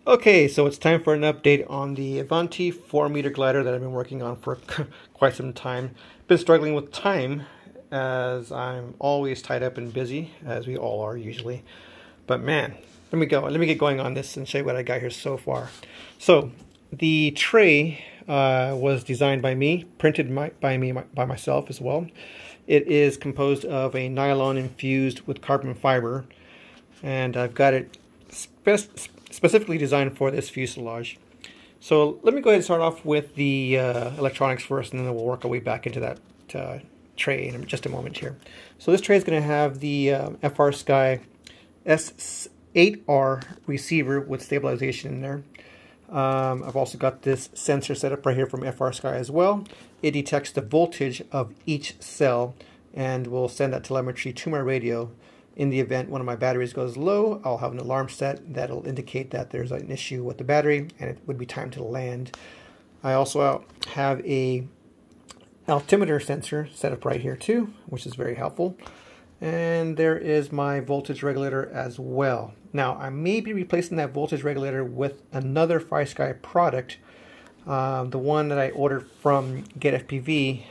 Okay, so it's time for an update on the Avanti 4-meter glider that I've been working on for quite some time. Been struggling with time as I'm always tied up and busy, as we all are usually. But man, let me get going on this and show you what I got here so far. So the tray was designed by me, printed by myself as well. It is composed of a nylon infused with carbon fiber, and I've got it specifically designed for this fuselage. So let me go ahead and start off with the electronics first, and then we'll work our way back into that tray in just a moment here. So this tray is going to have the FrSky S8R receiver with stabilization in there. I've also got this sensor set up right here from FrSky as well. It detects the voltage of each cell and will send that telemetry to my radio. In the event one of my batteries goes low, I'll have an alarm set that'll indicate that there's an issue with the battery and it would be time to land. I also have a altimeter sensor set up right here too, which is very helpful. And there is my voltage regulator as well. Now, I may be replacing that voltage regulator with another FrSky product. The one that I ordered from GetFPV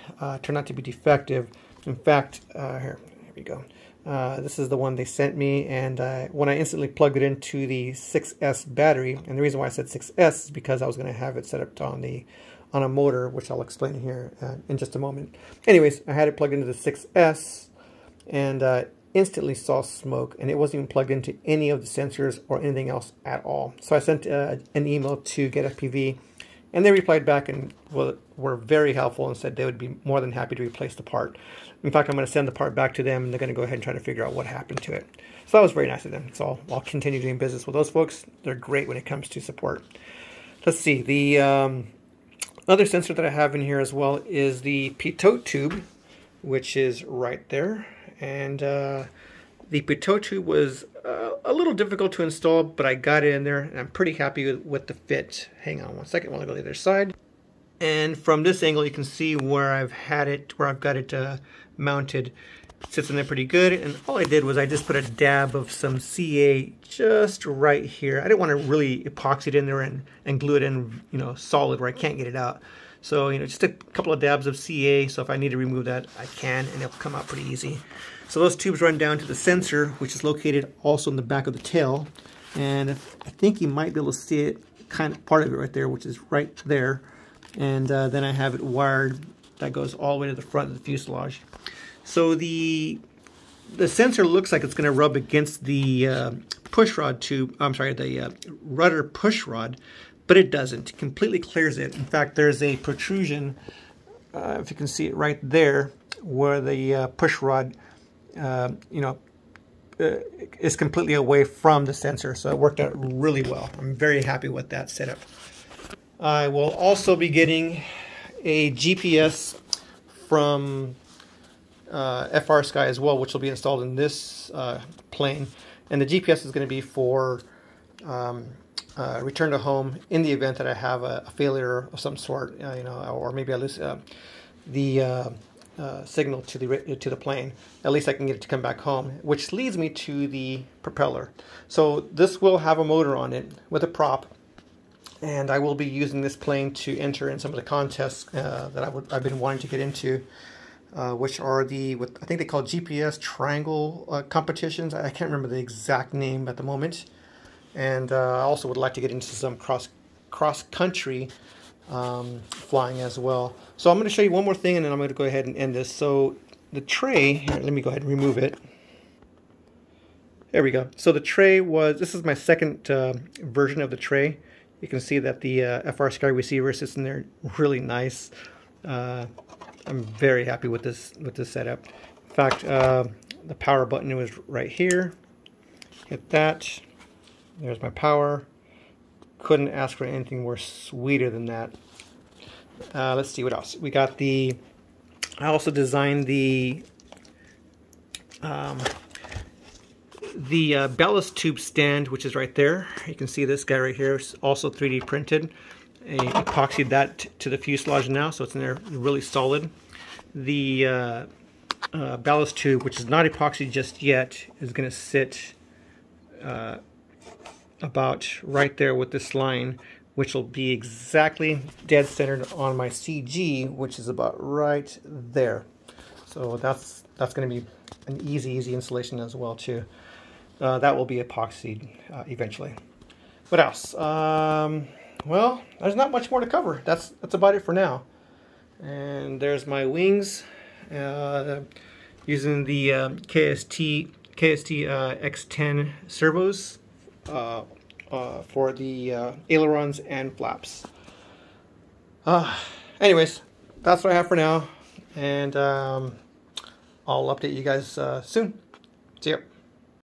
turned out to be defective. In fact, here we go. This is the one they sent me, and when I instantly plugged it into the 6S battery, and the reason why I said 6S is because I was going to have it set up on a motor, which I'll explain here in just a moment. Anyways, I had it plugged into the 6S, and instantly saw smoke, and it wasn't even plugged into any of the sensors or anything else at all. So I sent an email to GetFPV, and they replied back and were very helpful and said they would be more than happy to replace the part. In fact, I'm going to send the part back to them, and they're going to go ahead and try to figure out what happened to it. So that was very nice of them. So I'll continue doing business with those folks. They're great when it comes to support. Let's see. The other sensor that I have in here as well is the Pitot Tube, which is right there. And the Pitot Tube was a little difficult to install, but I got it in there, and I'm pretty happy with the fit. Hang on one second while I go to the other side. And from this angle, you can see where I've got it mounted. It sits in there pretty good. And all I did was I just put a dab of some CA just right here. I didn't want to really epoxy it in there and glue it in, solid where I can't get it out. So, just a couple of dabs of CA. So if I need to remove that, I can, and it'll come out pretty easy. So those tubes run down to the sensor, which is located also in the back of the tail. And I think you might be able to see it, kind of part of it right there, which is right there. And then I have it wired that goes all the way to the front of the fuselage. So the sensor looks like it's going to rub against the push rod tube. I'm sorry, the rudder push rod, but it doesn't. It completely clears it. In fact, there's a protrusion, if you can see it right there, where the push rod, is completely away from the sensor. So it worked out really well. I'm very happy with that setup. I will also be getting a GPS from FrSky as well, which will be installed in this plane. And the GPS is going to be for return to home in the event that I have a failure of some sort, or maybe I lose the signal to the plane. At least I can get it to come back home, which leads me to the propeller. So this will have a motor on it with a prop. And I will be using this plane to enter in some of the contests that I've been wanting to get into, which are I think they call GPS triangle competitions. I can't remember the exact name at the moment. And I also would like to get into some cross-country flying as well. So I'm going to show you one more thing, and then I'm going to go ahead and end this. So the tray, here, let me go ahead and remove it. There we go. So the tray this is my second version of the tray. You can see that the FrSky receiver sits in there really nice. I'm very happy with this setup. In fact, the power button was right here. Hit that. There's my power. Couldn't ask for anything more sweeter than that. Let's see what else. We got I also designed the ballast tube stand, which is right there. You can see this guy right here is also 3D printed. I epoxied that to the fuselage now, so it's in there really solid. The ballast tube, which is not epoxied just yet, is going to sit about right there with this line, which will be exactly dead centered on my CG, which is about right there. So that's going to be an easy installation as well too. That will be epoxied eventually. What else? Well, there's not much more to cover. That's about it for now. And there's my wings using the KST X10 servos for the ailerons and flaps. Anyways, that's what I have for now, and I'll update you guys soon. See ya.